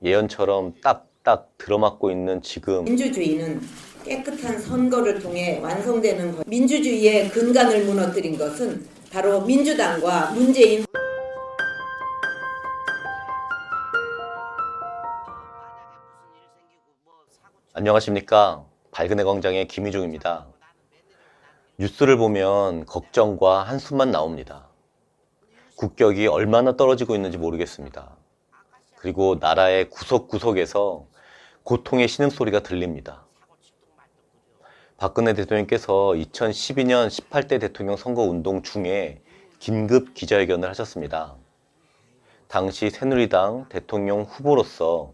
예언처럼 딱딱 들어맞고 있는 지금 민주주의는 깨끗한 선거를 통해 완성되는 것. 민주주의의 근간을 무너뜨린 것은 바로 민주당과 문재인 안녕하십니까. 발근의 광장의 김희중입니다. 뉴스를 보면 걱정과 한숨만 나옵니다. 국격이 얼마나 떨어지고 있는지 모르겠습니다. 그리고 나라의 구석구석에서 고통의 신음소리가 들립니다. 박근혜 대통령께서 2012년 18대 대통령 선거운동 중에 긴급 기자회견을 하셨습니다. 당시 새누리당 대통령 후보로서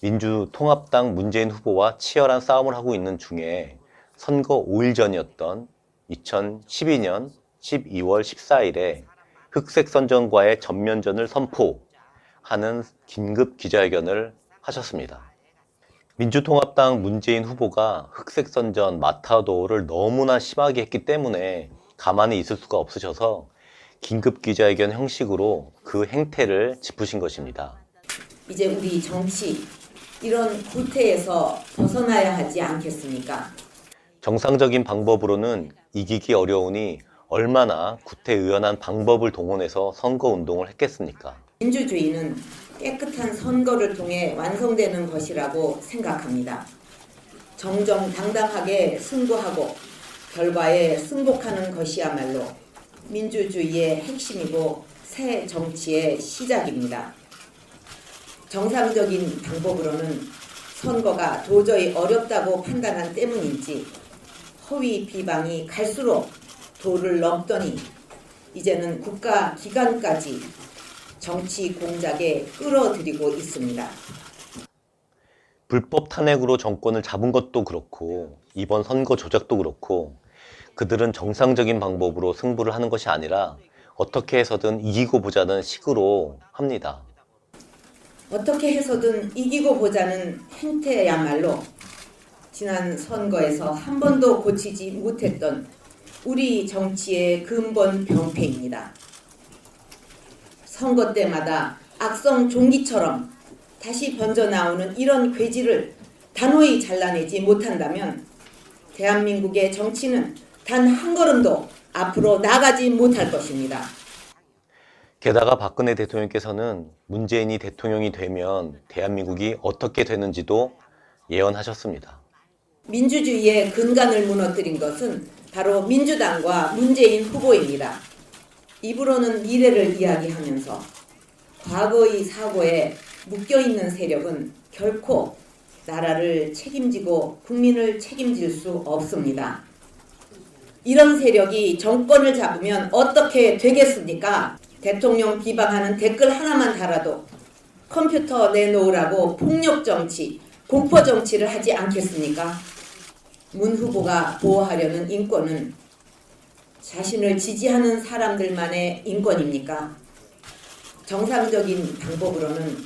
민주통합당 문재인 후보와 치열한 싸움을 하고 있는 중에 선거 5일 전이었던 2012년 12월 14일에 흑색선전과의 전면전을 선포하는 긴급 기자회견을 하셨습니다. 민주통합당 문재인 후보가 흑색선전 마타도를 너무나 심하게 했기 때문에 가만히 있을 수가 없으셔서 긴급 기자회견 형식으로 그 행태를 짚으신 것입니다. 이제 우리 정치 이런 구태에서 벗어나야 하지 않겠습니까? 정상적인 방법으로는 이기기 어려우니 얼마나 구태의연한 방법을 동원해서 선거운동을 했겠습니까? 민주주의는 깨끗한 선거를 통해 완성되는 것이라고 생각합니다. 정정당당하게 승부하고 결과에 승복하는 것이야말로 민주주의의 핵심이고 새 정치의 시작입니다. 정상적인 방법으로는 선거가 도저히 어렵다고 판단한 때문인지 허위 비방이 갈수록 도를 넘더니 이제는 국가 기관까지 정치 공작에 끌어들이고 있습니다. 불법 탄핵으로 정권을 잡은 것도 그렇고 이번 선거 조작도 그렇고 그들은 정상적인 방법으로 승부를 하는 것이 아니라 어떻게 해서든 이기고 보자는 식으로 합니다. 어떻게 해서든 이기고 보자는 행태야말로 지난 선거에서 한 번도 고치지 못했던 우리 정치의 근본 병폐입니다. 선거 때마다 악성 종기처럼 다시 번져나오는 이런 괴지를 단호히 잘라내지 못한다면 대한민국의 정치는 단 한 걸음도 앞으로 나가지 못할 것입니다. 게다가 박근혜 대통령께서는 문재인이 대통령이 되면 대한민국이 어떻게 되는지도 예언하셨습니다. 민주주의의 근간을 무너뜨린 것은 바로 민주당과 문재인 후보입니다. 입으로는 미래를 이야기하면서 과거의 사고에 묶여있는 세력은 결코 나라를 책임지고 국민을 책임질 수 없습니다. 이런 세력이 정권을 잡으면 어떻게 되겠습니까? 대통령 비방하는 댓글 하나만 달아도 컴퓨터 내놓으라고 폭력정치, 공포정치를 하지 않겠습니까? 문 후보가 보호하려는 인권은 자신을 지지하는 사람들만의 인권입니까? 정상적인 방법으로는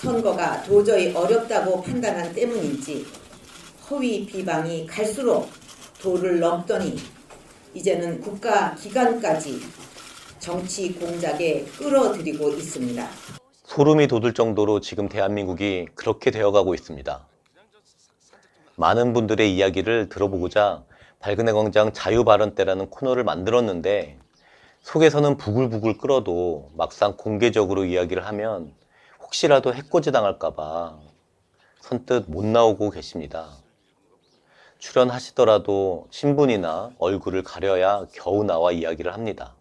선거가 도저히 어렵다고 판단한 때문인지 허위 비방이 갈수록 도를 넘더니 이제는 국가 기관까지 정치 공작에 끌어들이고 있습니다. 소름이 돋을 정도로 지금 대한민국이 그렇게 되어가고 있습니다. 많은 분들의 이야기를 들어보고자 발근의 광장 자유발언대라는 코너를 만들었는데 속에서는 부글부글 끓어도 막상 공개적으로 이야기를 하면 혹시라도 해코지 당할까봐 선뜻 못 나오고 계십니다. 출연하시더라도 신분이나 얼굴을 가려야 겨우 나와 이야기를 합니다.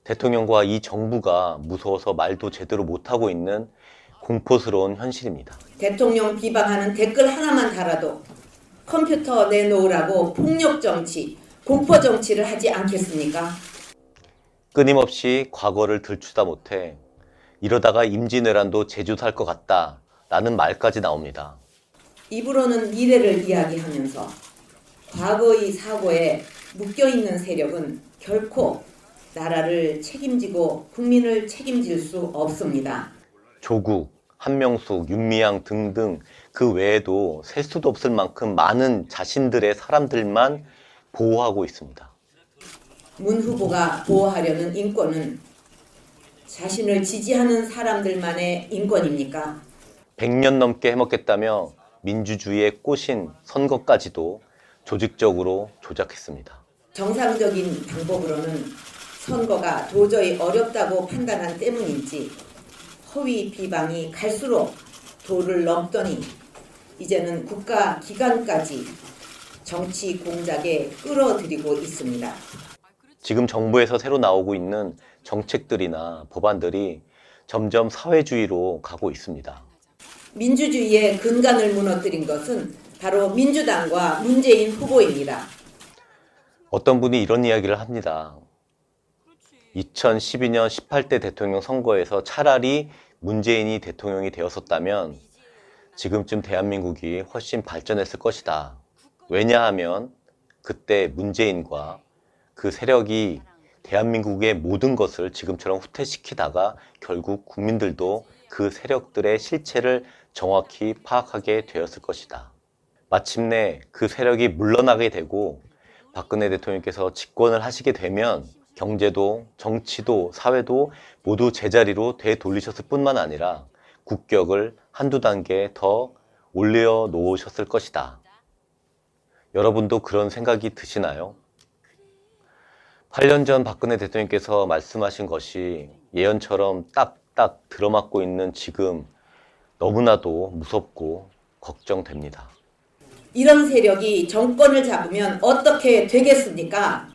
대통령과 이 정부가 무서워서 말도 제대로 못하고 있는 공포스러운 현실입니다. 대통령 비방하는 댓글 하나만 달아도 컴퓨터 내놓으라고 폭력정치, 공포정치를 하지 않겠습니까? 끊임없이 과거를 들추다 못해 이러다가 임진왜란도 제주도 할 것 같다 라는 말까지 나옵니다. 입으로는 미래를 이야기하면서 과거의 사고에 묶여있는 세력은 결코 나라를 책임지고 국민을 책임질 수 없습니다. 조국, 한명숙, 윤미향 등등 그 외에도 셀 수도 없을 만큼 많은 자신들의 사람들만 보호하고 있습니다. 문 후보가 보호하려는 인권은 자신을 지지하는 사람들만의 인권입니까? 100년 넘게 해먹겠다며 민주주의의 꽃인 선거까지도 조직적으로 조작했습니다. 정상적인 방법으로는 선거가 도저히 어렵다고 판단한 때문인지 허위 비방이 갈수록 도를 넘더니 이제는 국가 기관까지 정치 공작에 끌어들이고 있습니다. 지금 정부에서 새로 나오고 있는 정책들이나 법안들이 점점 사회주의로 가고 있습니다. 민주주의의 근간을 무너뜨린 것은 바로 민주당과 문재인 후보입니다. 어떤 분이 이런 이야기를 합니다. 2012년 18대 대통령 선거에서 차라리 문재인이 대통령이 되었었다면 지금쯤 대한민국이 훨씬 발전했을 것이다. 왜냐하면 그때 문재인과 그 세력이 대한민국의 모든 것을 지금처럼 후퇴시키다가 결국 국민들도 그 세력들의 실체를 정확히 파악하게 되었을 것이다. 마침내 그 세력이 물러나게 되고 박근혜 대통령께서 집권을 하시게 되면 경제도 정치도 사회도 모두 제자리로 되돌리셨을 뿐만 아니라 국격을 한두 단계 더 올려놓으셨을 것이다. 여러분도 그런 생각이 드시나요? 8년 전 박근혜 대통령께서 말씀하신 것이 예언처럼 딱딱 들어맞고 있는 지금 너무나도 무섭고 걱정됩니다. 이런 세력이 정권을 잡으면 어떻게 되겠습니까?